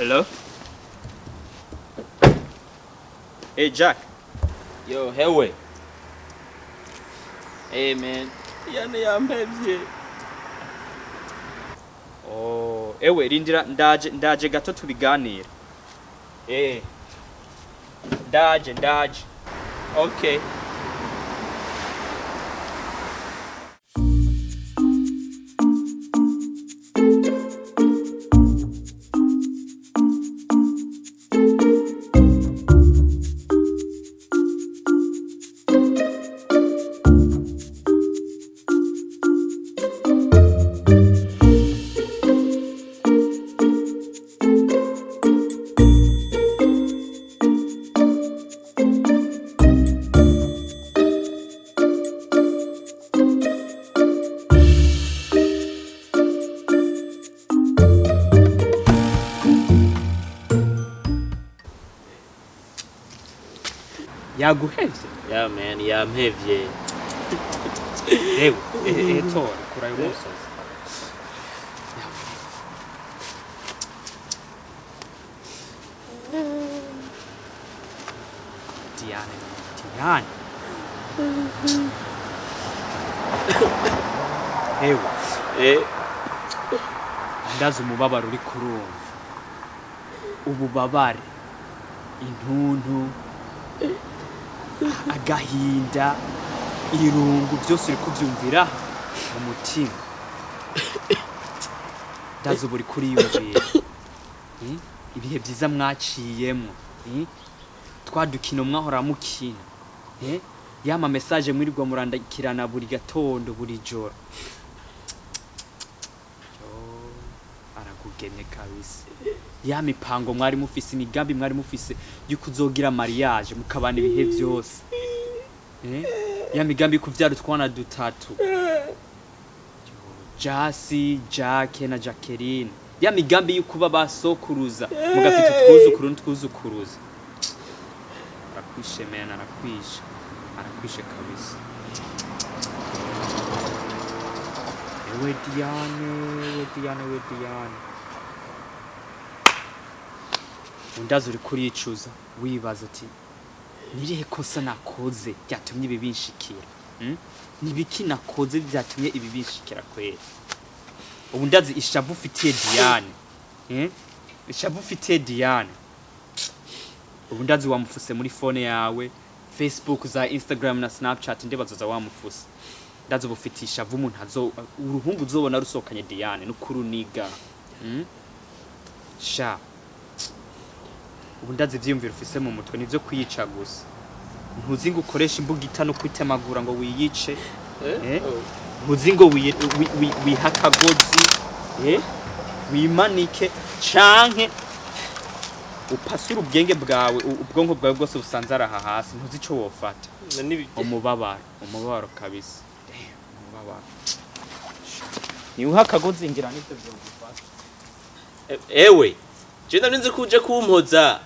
Hello? Hey, Jack. Yo, hewe. Hey, man. Yani yampevye. Oh, ewe rindira ndaje gato tubiganira. Ndaje. Okay. Yaguhevye? Yeah, man, yampevye. Ewe, tora kurayo musozi. Diane. Ewe. Ndazi umubabaro uri kurumva. Ububabare. Intuntu. Agahinda. Irungu byose uri kubyumvira mu mutima. Ndazi uburi kuri yumvira. Ibihe byiza mwaciyemo. Twadukino mwahora mukina. Yama message mwirirwa murandikirana buri gatondo buri joro. Arakugenye kabisa. Ya mipango mwari mufise, imigambi mwari mufise yuko uzogira mariage mukabana ibihe byose. Ya migambi kuvyara twana dutatu. Jasi, Jack na Jacqueline. Ya migambi yukuba basokuruza mugafite twuzukuruza. Arakwishe mena arakwishe kabisa. Ewe Diane. Undazi uri kuricuza wibaza ati nirihe kosa nakoze byatumye ibi binshikira? Nibiki nakoze byatumye ibi binshikira kwera? Ubu ndazi ishavu ufitiye Diane. Ishavu ufitiye Diane. Ubu ndazi wamufuse muri phone yawe, Facebook za Instagram na Snapchat ndebazoza wamufuse. Ndazi ubufitisha umuntu uruhungu uzobona rusokanye Diane n'ukuruniga. Sha. Ubu ndazi ivyumvira ufise mu mutwe nivyo kwiyica gusa. Ntuzi ngo ukoresha imbugita no kwitemagura ngo wiyice. Ntuzi ngo wihakagozi. Wimanike canke upasura ubwenge bwawe ubwonko bwawe bwose busanzara hasi ntuzi ico wofata. Umubabaro kabisa. Umubabaro. Ni uhakagozi ngira nivyo byo gufata. Ewe. Je ndarinze kuje kumpoza.